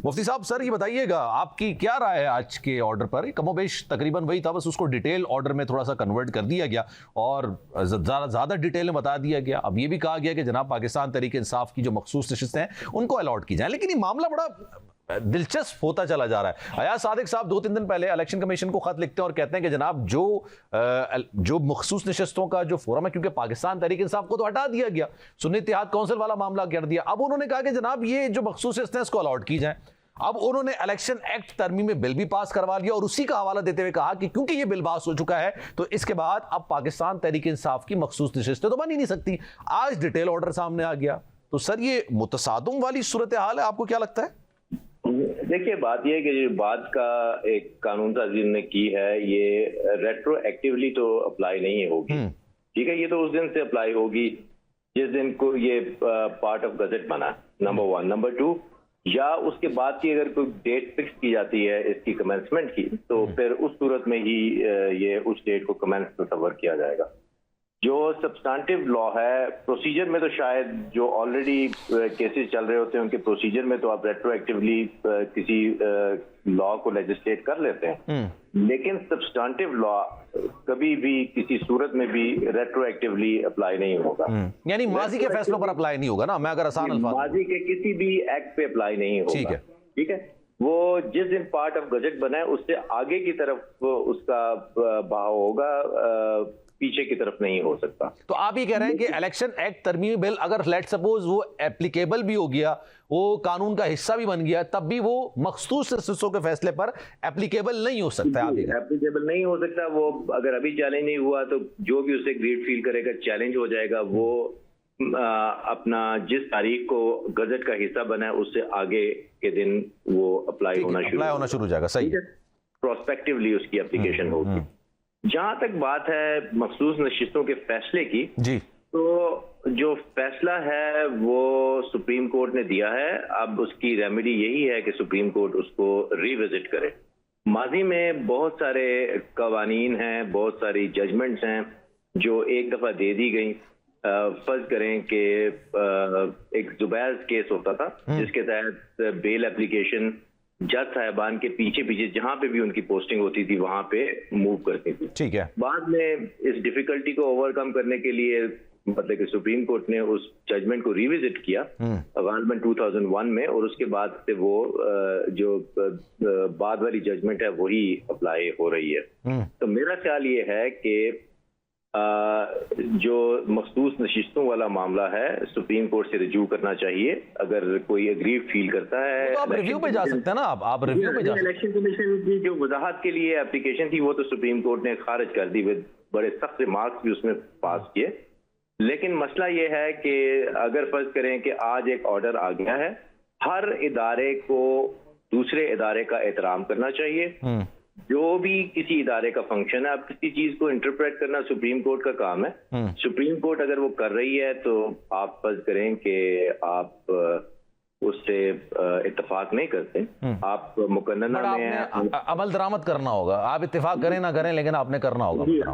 मुफ्ती साहब, सर ये बताइएगा, आपकी क्या राय है आज के ऑर्डर पर? कमोबेश तकरीबन वही था, बस उसको डिटेल ऑर्डर में थोड़ा सा कन्वर्ट कर दिया गया और ज़्यादा डिटेल में बता दिया गया। अब ये भी कहा गया कि जनाब पाकिस्तान तहरीक इंसाफ की जो मखसूस नशिस्तें हैं उनको अलॉट की जाए, लेकिन ये मामला बड़ा दिलचस्प होता चला जा रहा है। अयाज सादिक साहब 2-3 दिन पहले इलेक्शन कमीशन को खत लिखते हैं और कहते हैं कि जनाब जो मखसूस नशिस्तों का जो फोरम है, क्योंकि पाकिस्तान तहरीक इंसाफ को तो हटा दिया गया, सुन्नी इत्तेहाद काउंसिल वाला मामला कर दिया, अब उन्होंने कहा कि जनाब ये जो मखसूस नशिस्तें इसको अलॉट की जाए। अब उन्होंने इलेक्शन एक्ट तरमीम बिल भी पास करवा लिया और उसी का हवाला देते हुए कहा कि क्योंकि ये बिल पास हो चुका है तो इसके बाद अब पाकिस्तान तहरीक इंसाफ की मखसूस नशिस्तें तो बन ही नहीं सकती। आज डिटेल ऑर्डर सामने आ गया, तो सर ये मुतसादम वाली सूरत हाल है, आपको क्या लगता है? देखिए, बात यह है कि जो बात का एक कानून साजी ने की है, ये रेट्रोएक्टिवली तो अप्लाई नहीं होगी। ठीक है, ये तो उस दिन से अप्लाई होगी जिस दिन को ये पार्ट ऑफ गजट बना, नंबर 1। नंबर 2, या उसके बाद की अगर कोई डेट फिक्स की जाती है इसकी कमेंसमेंट की, तो फिर उस सूरत में ही ये उस डेट को कमेंस तस्वर किया जाएगा। जो सब्सटेंटिव लॉ है, प्रोसीजर में तो शायद जो ऑलरेडी केसेस चल रहे होते हैं उनके प्रोसीजर में तो आप रेट्रोएक्टिवली किसी लॉ को लेजिस्लेट कर लेते हैं, लेकिन सब्सटेंटिव लॉ कभी भी किसी सूरत में भी रेट्रोएक्टिवली अप्लाई नहीं होगा। यानी माजी के फैसलों पर अप्लाई नहीं होगा ना, मैं अगर आसान अल्फाज माजी के किसी भी एक्ट पे अप्लाई नहीं होगा। ठीक है, वो जिस दिन पार्ट ऑफ गजट बना है उससे आगे की तरफ उसका बहाव होगा, पीछे की तरफ नहीं हो सकता। तो आप ये कह रहे हैं कि इलेक्शन एक्ट तरमीमी बिल अगर लेट सपोज वो एप्लीकेबल भी हो गया, वो कानून का हिस्सा भी बन गया, तब भी वो मखसूस नशिस्तों के फैसले पर एप्लीकेबल नहीं हो सकता है? एप्लीकेबल नहीं हो सकता। वो अगर अभी चैलेंज नहीं हुआ तो जो भी उसे ग्रेट फील करेगा चैलेंज हो जाएगा। वो अपना जिस तारीख को गजट का हिस्सा बना है उससे आगे के दिन वो अप्लाई होना शुरू हो जाएगा। सही है, प्रोस्पेक्टिवली उसकी एप्लीकेशन होगी। जहां तक बात है मखसूस नशिस्तों के फैसले की जी, तो जो फैसला है वो सुप्रीम कोर्ट ने दिया है। अब उसकी रेमेडी यही है कि सुप्रीम कोर्ट उसको रिविजिट करे। माजी में बहुत सारे कवानीन हैं, बहुत सारी जजमेंट्स हैं जो एक दफा दे दी गई। फर्ज करें कि एक जुबैर केस होता था जिसके तहत बेल एप्लीकेशन जज साहबान के पीछे पीछे जहां पे भी उनकी पोस्टिंग होती थी वहां पे मूव करती थी। ठीक है, बाद में इस डिफिकल्टी को ओवरकम करने के लिए मतलब कि सुप्रीम कोर्ट ने उस जजमेंट को रिविजिट किया गालिबन 2001 में, और उसके बाद से वो जो बाद वाली जजमेंट है वही अप्लाई हो रही है। तो मेरा ख्याल ये है कि जो मखसूस नशिस्तों वाला मामला है सुप्रीम कोर्ट से रिव्यू करना चाहिए। अगर कोई एग्रीव फील करता है तो आप रिव्यू पे जा सकते हैं ना। आप रिव्यू पे जा सकते हैं। इलेक्शन कमीशन की जो वजाहत के लिए एप्लीकेशन थी वो तो सुप्रीम कोर्ट ने खारिज कर दी, विद बड़े सख्त मार्क्स भी उसमें पास किए। लेकिन मसला ये है कि अगर फर्ज करें कि आज एक ऑर्डर आ गया है, हर इदारे को दूसरे इदारे का एहतराम करना चाहिए। जो भी किसी इदारे का फंक्शन है, अब किसी चीज को इंटरप्रेट करना सुप्रीम कोर्ट का काम है। सुप्रीम कोर्ट अगर वो कर रही है तो आप फर्ज करें कि आप उससे इत्तेफाक नहीं करते, आप मुकन्नना में अमल दरामद करना होगा। आप इत्तेफाक करें ना करें, लेकिन आपने करना होगा।